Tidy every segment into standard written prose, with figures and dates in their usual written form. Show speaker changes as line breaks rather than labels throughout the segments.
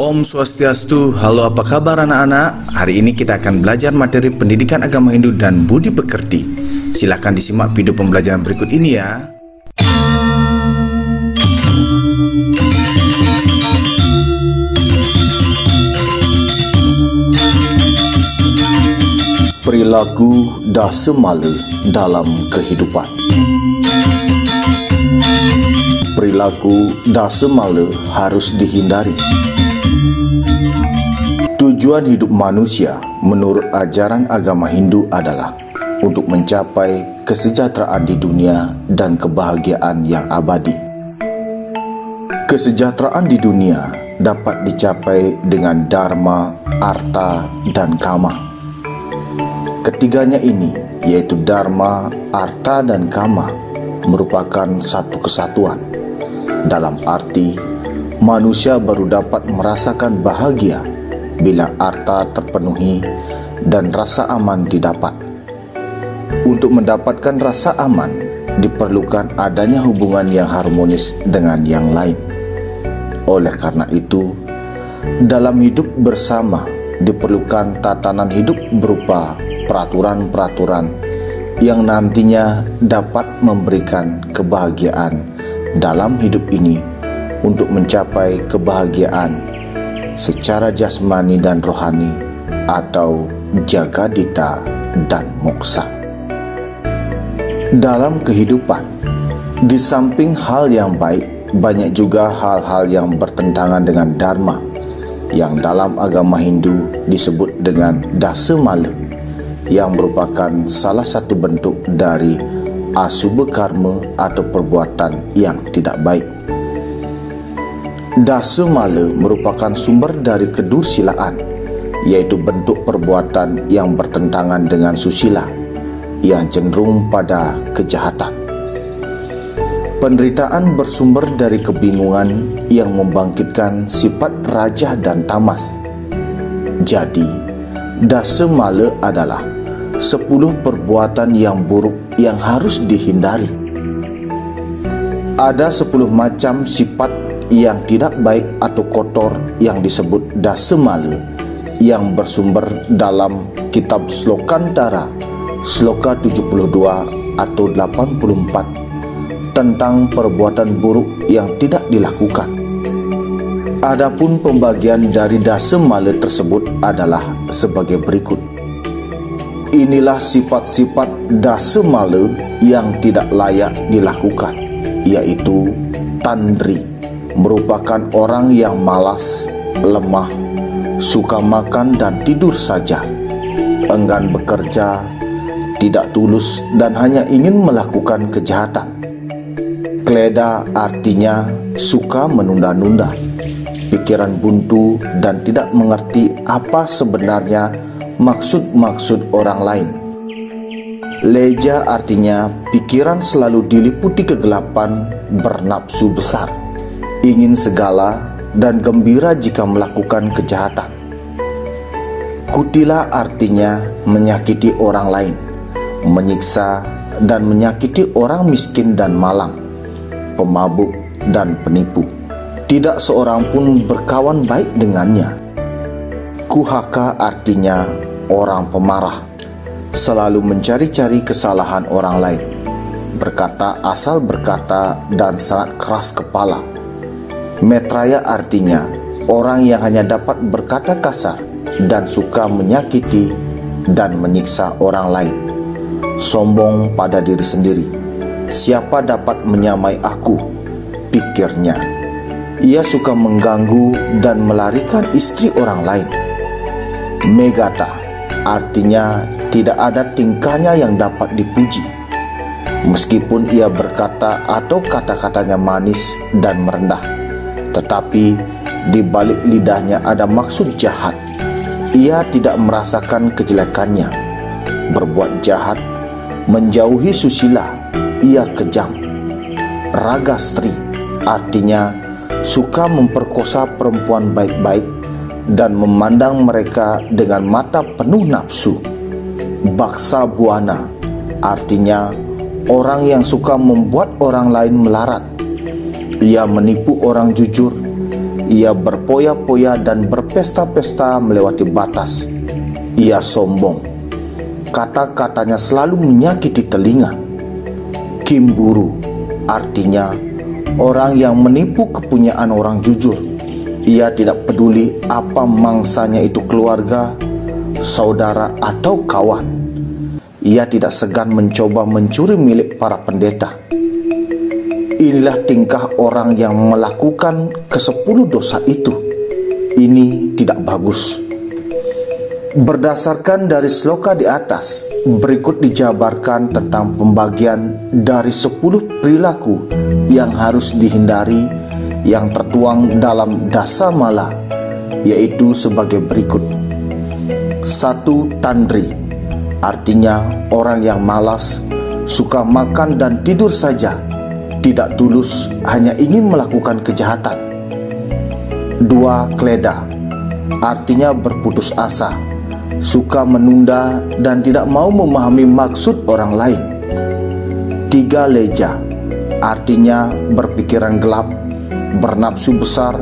Om Swastiastu, halo apa kabar anak-anak? Hari ini kita akan belajar materi pendidikan agama Hindu dan budi pekerti. Silahkan disimak video pembelajaran berikut ini ya. Perilaku Dasamala dalam kehidupan. Perilaku Dasamala harus dihindari. Tujuan hidup manusia menurut ajaran agama Hindu adalah untuk mencapai kesejahteraan di dunia dan kebahagiaan yang abadi. Kesejahteraan di dunia dapat dicapai dengan dharma, artha, dan kama. Ketiganya ini, yaitu dharma, artha, dan kama, merupakan satu kesatuan. Dalam arti, manusia baru dapat merasakan bahagia bila artha terpenuhi dan rasa aman didapat. Untuk mendapatkan rasa aman, diperlukan adanya hubungan yang harmonis dengan yang lain. Oleh karena itu, dalam hidup bersama diperlukan tatanan hidup berupa peraturan-peraturan yang nantinya dapat memberikan kebahagiaan dalam hidup ini untuk mencapai kebahagiaan secara jasmani dan rohani atau jagadita dan moksa. Dalam kehidupan, di samping hal yang baik, banyak juga hal-hal yang bertentangan dengan dharma yang dalam agama Hindu disebut dengan Dasamala, yang merupakan salah satu bentuk dari asubha karma atau perbuatan yang tidak baik. Dasamala merupakan sumber dari kedursilaan, yaitu bentuk perbuatan yang bertentangan dengan susila, yang cenderung pada kejahatan. Penderitaan bersumber dari kebingungan yang membangkitkan sifat raja dan tamas. Jadi, Dasamala adalah 10 perbuatan yang buruk yang harus dihindari. Ada 10 macam sifat yang tidak baik atau kotor yang disebut Dasamala, yang bersumber dalam kitab Slokantara Sloka 72 atau 84 tentang perbuatan buruk yang tidak dilakukan. Adapun pembagian dari Dasamala tersebut adalah sebagai berikut. Inilah sifat-sifat Dasamala yang tidak layak dilakukan, yaitu tandri, merupakan orang yang malas, lemah, suka makan dan tidur saja, enggan bekerja, tidak tulus dan hanya ingin melakukan kejahatan. Kleda artinya suka menunda-nunda, pikiran buntu dan tidak mengerti apa sebenarnya maksud-maksud orang lain. Leja artinya pikiran selalu diliputi kegelapan, bernafsu besar, ingin segala dan gembira jika melakukan kejahatan. Kutila artinya menyakiti orang lain, menyiksa dan menyakiti orang miskin dan malang, pemabuk dan penipu. Tidak seorang pun berkawan baik dengannya. Kuhaka artinya orang pemarah, selalu mencari-cari kesalahan orang lain, berkata asal berkata dan sangat keras kepala. Metraya artinya orang yang hanya dapat berkata kasar dan suka menyakiti dan menyiksa orang lain. Sombong pada diri sendiri. Siapa dapat menyamai aku? Pikirnya. Ia suka mengganggu dan melarikan istri orang lain. Megata artinya tidak ada tingkahnya yang dapat dipuji. Meskipun ia berkata atau kata-katanya manis dan merendah, tetapi di balik lidahnya ada maksud jahat. Ia tidak merasakan kejelekannya. Berbuat jahat, menjauhi susila, ia kejam. Ragastri artinya suka memperkosa perempuan baik-baik dan memandang mereka dengan mata penuh nafsu. Baksa buana artinya orang yang suka membuat orang lain melarat. Ia menipu orang jujur, Ia berpoya-poya dan berpesta-pesta melewati batas. Ia sombong. Kata-katanya selalu menyakiti telinga. Kimburu artinya orang yang menipu kepunyaan orang jujur. Ia tidak peduli apa mangsanya itu keluarga, saudara atau kawan. Ia tidak segan mencoba mencuri milik para pendeta. Inilah tingkah orang yang melakukan ke-10 dosa itu. Ini tidak bagus. Berdasarkan dari sloka di atas, berikut dijabarkan tentang pembagian dari 10 perilaku yang harus dihindari yang tertuang dalam Dasa Mala, yaitu sebagai berikut. 1. Tandri, artinya orang yang malas, suka makan dan tidur saja, tidak tulus, hanya ingin melakukan kejahatan. 2. Kleda, artinya berputus asa, suka menunda dan tidak mau memahami maksud orang lain. 3. Leja, artinya berpikiran gelap, bernafsu besar,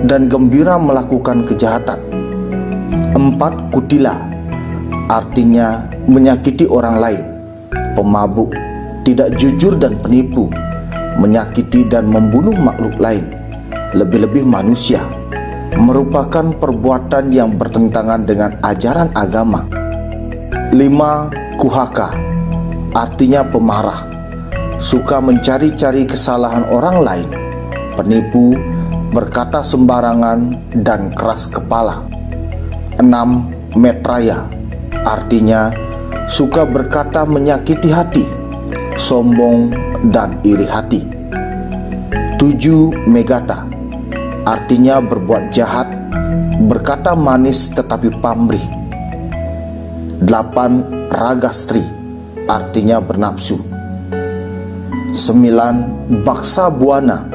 dan gembira melakukan kejahatan. 4. Kutila, artinya menyakiti orang lain, pemabuk, tidak jujur dan penipu, menyakiti dan membunuh makhluk lain, lebih-lebih manusia, merupakan perbuatan yang bertentangan dengan ajaran agama. 5. Kuhaka, artinya pemarah, suka mencari-cari kesalahan orang lain, penipu, berkata sembarangan, dan keras kepala. 6. Metraya, artinya suka berkata menyakiti hati, sombong, dan iri hati. 7. Megata, artinya berbuat jahat, berkata manis tetapi pamrih. 8. Ragastri, artinya bernafsu. 9. Baksa Buana,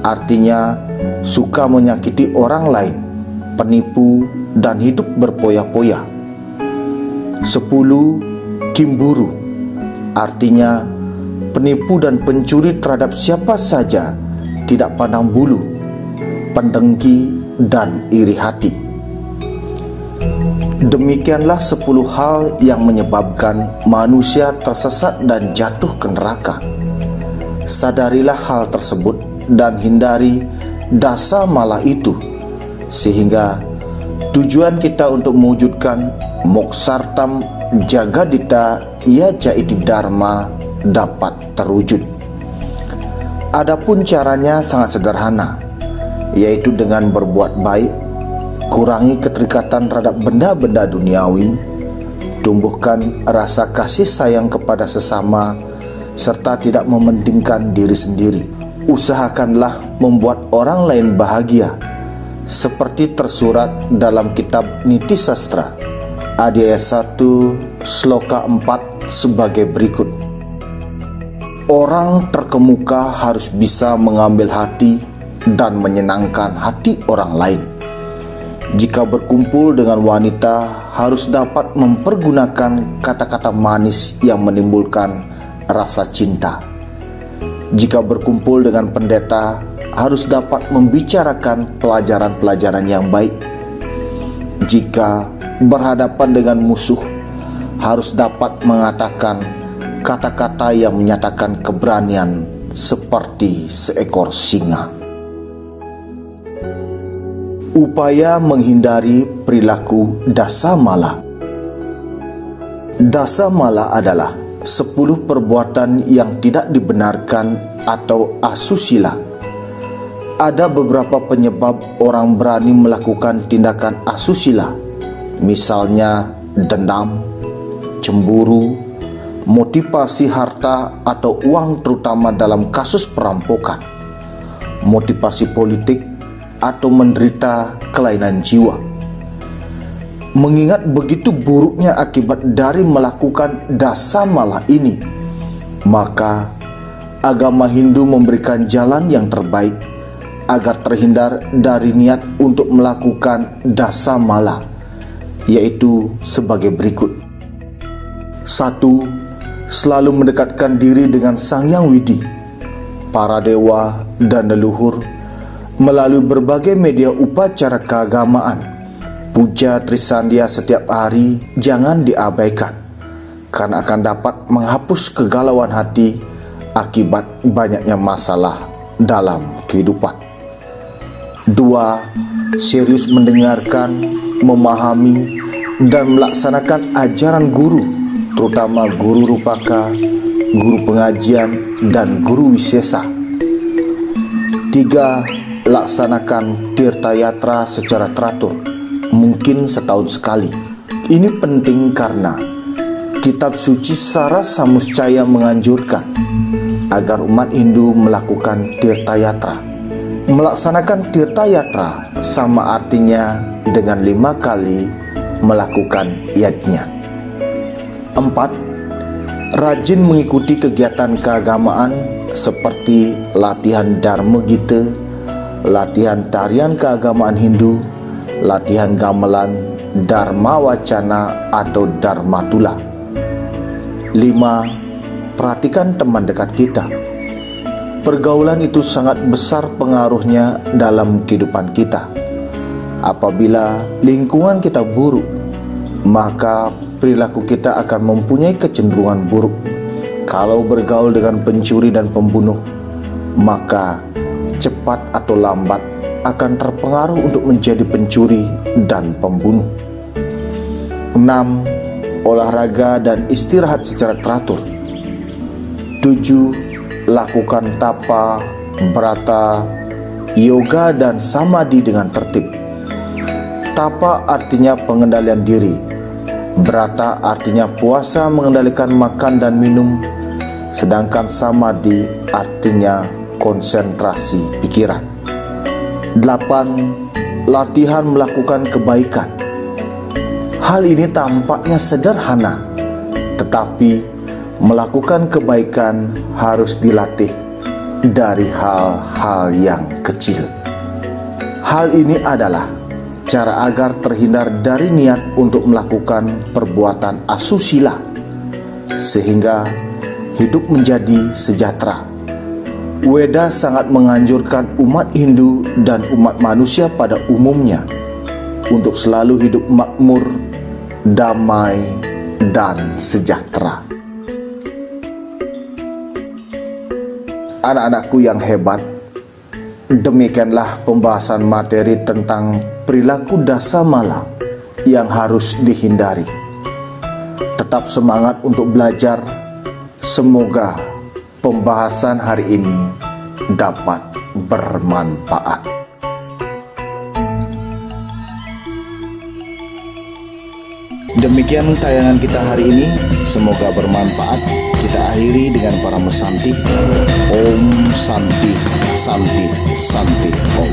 artinya suka menyakiti orang lain, penipu, dan hidup berpoya-poya. 10. Kimburu, artinya penipu dan pencuri terhadap siapa saja, tidak pandang bulu, pendengki, dan iri hati. Demikianlah 10 hal yang menyebabkan manusia tersesat dan jatuh ke neraka. Sadarilah hal tersebut dan hindari dasa mala itu, sehingga tujuan kita untuk mewujudkan moksartam jagadita ia jaiti dharma dapat terwujud. Adapun caranya sangat sederhana, yaitu dengan berbuat baik, kurangi keterikatan terhadap benda-benda duniawi, tumbuhkan rasa kasih sayang kepada sesama, serta tidak mementingkan diri sendiri. Usahakanlah membuat orang lain bahagia, seperti tersurat dalam kitab Niti Sastra, Adhyaya 1, Sloka 4 sebagai berikut. Orang terkemuka harus bisa mengambil hati dan menyenangkan hati orang lain. Jika berkumpul dengan wanita, harus dapat mempergunakan kata-kata manis yang menimbulkan rasa cinta. Jika berkumpul dengan pendeta, harus dapat membicarakan pelajaran-pelajaran yang baik. Jika berhadapan dengan musuh, harus dapat mengatakan kata-kata yang menyatakan keberanian seperti seekor singa. Upaya menghindari perilaku dasa mala. Dasa mala adalah 10 perbuatan yang tidak dibenarkan atau asusila. Ada beberapa penyebab orang berani melakukan tindakan asusila, misalnya dendam, cemburu, motivasi harta atau uang terutama dalam kasus perampokan, motivasi politik, atau menderita kelainan jiwa. Mengingat begitu buruknya akibat dari melakukan dasa mala ini, maka agama Hindu memberikan jalan yang terbaik agar terhindar dari niat untuk melakukan dasa mala, yaitu sebagai berikut. 1. Selalu mendekatkan diri dengan Sang Yang Widi, para dewa dan leluhur, melalui berbagai media upacara keagamaan. Puja Trisandia setiap hari jangan diabaikan, karena akan dapat menghapus kegalauan hati akibat banyaknya masalah dalam kehidupan. 2. Serius mendengarkan, memahami, dan melaksanakan ajaran guru, terutama guru rupaka, guru pengajian, dan guru wisesa. 3. Laksanakan tirta yatra secara teratur, mungkin setahun sekali. Ini penting karena kitab suci Sara Samuscaya menganjurkan agar umat Hindu melakukan tirta yatra. Melaksanakan tirta yatra sama artinya dengan 5 kali melakukan yajnya. 4. Rajin mengikuti kegiatan keagamaan seperti latihan Dharma Gita, latihan tarian keagamaan Hindu, latihan gamelan, Dharma Wacana atau Dharma Tula. 5. Perhatikan teman dekat kita. Pergaulan itu sangat besar pengaruhnya dalam kehidupan kita. Apabila lingkungan kita buruk, maka perilaku kita akan mempunyai kecenderungan buruk. Kalau bergaul dengan pencuri dan pembunuh, maka cepat atau lambat akan terpengaruh untuk menjadi pencuri dan pembunuh. 6. Olahraga dan istirahat secara teratur. 7. Lakukan tapa, brata, yoga, dan samadhi dengan tertib. Tapa artinya pengendalian diri. Brata artinya puasa mengendalikan makan dan minum. Sedangkan samadhi artinya konsentrasi pikiran. 8. Latihan melakukan kebaikan. Hal ini tampaknya sederhana, tetapi melakukan kebaikan harus dilatih dari hal-hal yang kecil. Hal ini adalah cara agar terhindar dari niat untuk melakukan perbuatan asusila, sehingga hidup menjadi sejahtera. Weda sangat menganjurkan umat Hindu dan umat manusia pada umumnya untuk selalu hidup makmur, damai, dan sejahtera. Anak-anakku yang hebat, demikianlah pembahasan materi tentang perilaku dasamala yang harus dihindari. Tetap semangat untuk belajar. Semoga pembahasan hari ini dapat bermanfaat. Demikian tayangan kita hari ini, semoga bermanfaat. Kita akhiri dengan para mesanti. Om Santi Santi Santi Om.